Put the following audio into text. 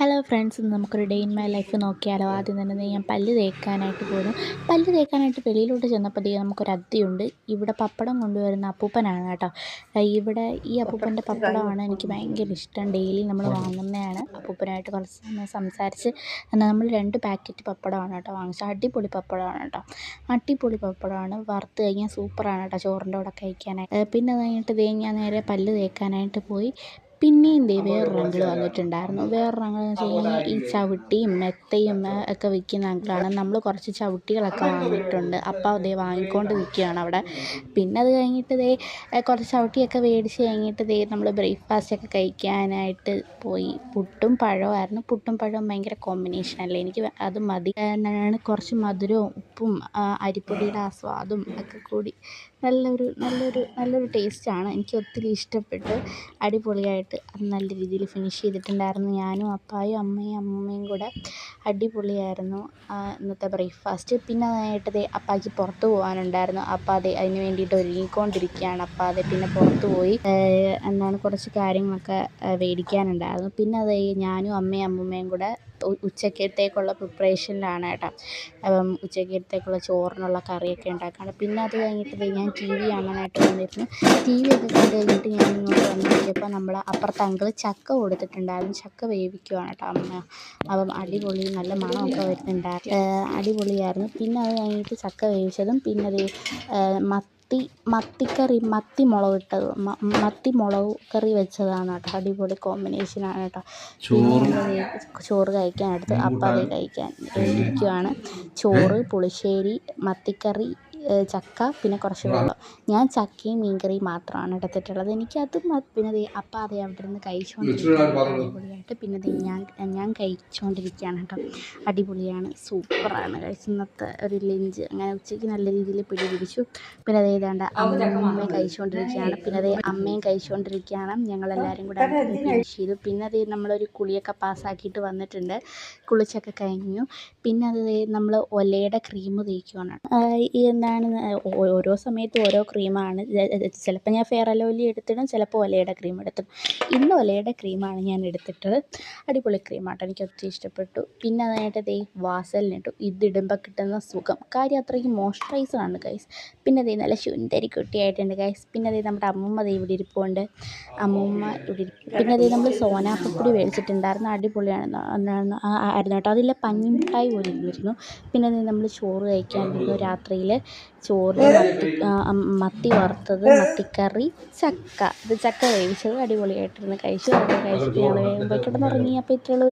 Hello friends, ഇന്ന് നമുക്കൊരു day in my life നോക്കിയാലോ. ആദ്യം തന്നെ ഞാൻ പല്ല് തേക്കാനായിട്ട് പോയിരുന്നു. പല്ല് തേക്കാനായിട്ട് വെളിയിലോട്ട് ചെന്നപ്പോഴത്തേക്കും നമുക്കൊരു അതിഥിയുണ്ട്. ഇവിടെ പപ്പടം കൊണ്ടുവരുന്ന അപ്പൂപ്പനാണ് കേട്ടോ. ഇവിടെ ഈ അപ്പൂപ്പൻ്റെ പപ്പടമാണ് എനിക്ക് ഭയങ്കര ഇഷ്ടം. ഡെയിലി നമ്മൾ വാങ്ങുന്നതാണ്. അപ്പൂപ്പനായിട്ട് കുറച്ച് സമയം സംസാരിച്ച് നമ്മൾ 2 പാക്കറ്റ് പപ്പടമാണ് കേട്ടോ വാങ്ങിച്ചത്. അടിപൊളി പപ്പടമാണ് കേട്ടോ. അടിപൊളി പപ്പടമാണ്. വറുത്ത് കഴിഞ്ഞാൽ സൂപ്പറാണ് കേട്ടോ ചോറിൻ്റെ കൂടെ കഴിക്കാനായിട്ട്. പിന്നെ അത് കഴിഞ്ഞിട്ട് ഞാൻ നേരെ പല്ല് തേക്കാനായിട്ട് പോയി. പിന്നെയും വേറൊരു അങ്കിൾ വന്നിട്ടുണ്ടായിരുന്നു. വേറൊരു അങ്കിൾ എന്ന് വെച്ച് കഴിഞ്ഞാൽ ഈ ചവിട്ടിയും മെത്തയും ഒക്കെ വിൽക്കുന്ന അങ്കിളാണ്. നമ്മൾ കുറച്ച് ചവിട്ടികളൊക്കെ വാങ്ങിയിട്ടുണ്ട്. അപ്പോൾ വാങ്ങിക്കൊണ്ട് നിൽക്കുകയാണ് അവിടെ. പിന്നെ അത് കഴിഞ്ഞിട്ട് കുറച്ച് ചവിട്ടിയൊക്കെ മേടിച്ച് കഴിഞ്ഞിട്ട് നമ്മൾ ബ്രേക്ക്ഫാസ്റ്റൊക്കെ കഴിക്കാനായിട്ട് പോയി. പുട്ടും പഴവുമായിരുന്നു. പുട്ടും പഴവും ഭയങ്കര കോമ്പിനേഷൻ അല്ലേ, എനിക്ക് അത് മതി. കുറച്ച് മധുരവും ഉപ്പും അരിപ്പൊടിയുടെ ആ സ്വാദും ഒക്കെ കൂടി നല്ലൊരു ടേസ്റ്റാണ്. എനിക്ക് ഒത്തിരി ഇഷ്ടപ്പെട്ടു. അടിപൊളിയായിട്ട് അത് നല്ല രീതിയിൽ ഫിനിഷ് ചെയ്തിട്ടുണ്ടായിരുന്നു. ഞാനും അപ്പായും അമ്മയും കൂടെ. അടിപൊളിയായിരുന്നു ഇന്നത്തെ ബ്രേക്ക്ഫാസ്റ്റ്. പിന്നെ അതായിട്ട് അപ്പായ്ക്ക് പുറത്ത് പോകാനുണ്ടായിരുന്നു. അപ്പം അതിന് വേണ്ടിയിട്ട് ഒരുങ്ങിക്കൊണ്ടിരിക്കുകയാണ്. അപ്പം പിന്നെ പുറത്ത് പോയി കുറച്ച് കാര്യങ്ങളൊക്കെ മേടിക്കാനുണ്ടായിരുന്നു. പിന്നെ ഞാനും അമ്മയും കൂടെ ഉച്ചക്കത്തേക്കുള്ള പ്രിപ്പറേഷനിലാണ് കേട്ടോ. ഉച്ചക്കത്തേക്കുള്ള ചോറിനുള്ള കറിയൊക്കെ ഉണ്ടാക്കുകയാണ്. പിന്നെ അത് കഴിഞ്ഞിട്ട് ഞാൻ ടി വി കാണാനായിട്ട് വന്നിരുന്നു. ടി വി ഒക്കെ കണ്ട് കഴിഞ്ഞിട്ട് ഞാൻ ഇങ്ങോട്ട് വന്ന് നോക്കിയപ്പോൾ നമ്മൾ അപ്പുറത്തെ അങ്കിൾ ചക്ക കൊടുത്തിട്ടുണ്ടായിരുന്നു. ചക്ക വേവിക്കുകയാണ് കേട്ടോ അമ്മ. അപ്പം അടിപൊളി നല്ല മണമൊക്കെ വരുന്നുണ്ടായിരുന്നു. അടിപൊളിയായിരുന്നു. പിന്നെ അത് കഴിഞ്ഞിട്ട് ചക്ക വേവിച്ചതും പിന്നെ മത്തിക്കറി, മത്തി മുളക് കറി വെച്ചതാണ് കേട്ടോ. അടിപൊളി കോമ്പിനേഷനാണ് കേട്ടോ. പിന്നെ ചോറ് കഴിക്കാനെടുത്ത് അപ്പം കഴിക്കാൻ ഇരിക്കുകയാണ്. ചോറ്, പുളിശ്ശേരി, മത്തിക്കറി, ചക്ക, പിന്നെ കുറച്ച് വെള്ളം. ഞാൻ ചക്കയും മീൻകറിയും മാത്രമാണ് എടുത്തിട്ടുള്ളത്. എനിക്കത് പിന്നെ അപ്പം അവിടെ ഇരുന്ന് കഴിച്ചുകൊണ്ടിരിക്കുകയാണ് അടിപൊളിയായിട്ട്. പിന്നെ ഞാൻ കഴിച്ചുകൊണ്ടിരിക്കുകയാണ് കേട്ടോ. അടിപൊളിയാണ്, സൂപ്പറാണ്. ഇന്നത്തെ ഒരു ലഞ്ച് അങ്ങനെ ഉച്ചയ്ക്ക് നല്ല രീതിയിൽ പിടിച്ചു. പിന്നെ ഏതാണ്ട് അമ്മയും കഴിച്ചുകൊണ്ടിരിക്കുകയാണ്. പിന്നെ അമ്മയും കഴിച്ചുകൊണ്ടിരിക്കുകയാണ്. ഞങ്ങളെല്ലാവരും കൂടെ ഫിനിഷ് ചെയ്തു. പിന്നെ നമ്മളൊരു കുളിയൊക്കെ പാസ്സാക്കിയിട്ട് വന്നിട്ടുണ്ട്. കുളിച്ചൊക്കെ കഴിഞ്ഞു. പിന്നെ നമ്മൾ ഒലയുടെ ക്രീം തേക്കുകയാണ്. ഓരോ സമയത്തും ഓരോ ക്രീമാണ്. ചിലപ്പോൾ ഞാൻ ഫെയർ ആൻഡ് ലവ്ലി എടുത്തിടും, ചിലപ്പോൾ ഒലയുടെ ക്രീം എടുത്തിടും. ഇന്ന് ഒലയുടെ ക്രീമാണ് ഞാൻ എടുത്തിട്ടത്. അടിപൊളി ക്രീമാട്ടോ, എനിക്ക് ഒത്തിരി ഇഷ്ടപ്പെട്ടു. പിന്നെ അതായിട്ട് വാസലിനിട്ടു. ഇതിടുമ്പോൾ കിട്ടുന്ന സുഖം കാര്യം അത്രയ്ക്ക് മോയ്സ്ചറൈസറാണ് ഗൈസ്. പിന്നെ നല്ല സുന്ദരി കുട്ടിയായിട്ടുണ്ട് ഗൈസ്. പിന്നെ നമ്മുടെ അമ്മൂമ്മ ഇവിടെ ഇരിപ്പുണ്ട്. പിന്നെ നമ്മൾ സോനാപ്പപ്പൊടി മേടിച്ചിട്ടുണ്ടായിരുന്നു. അടിപൊളിയായിരുന്നു കേട്ടോ. അതിലെ പഞ്ഞിമിഠായി പോലെ ഇരുന്നിരുന്നു. പിന്നെ നമ്മൾ ചോറ് കഴിക്കാനിരുന്നു. രാത്രിയിൽ ചോറ്, മത്തി വറുത്തത്, മത്തിക്കറി, ചക്ക വേവിച്ചത് അടിപൊളിയായിട്ടിരുന്ന് കഴിച്ചു. അതൊക്കെ കഴിച്ചിട്ട് ഞങ്ങൾ വേഗം പോയി കിടന്നുറങ്ങി. അപ്പോൾ ഇത്രയുള്ളൂ.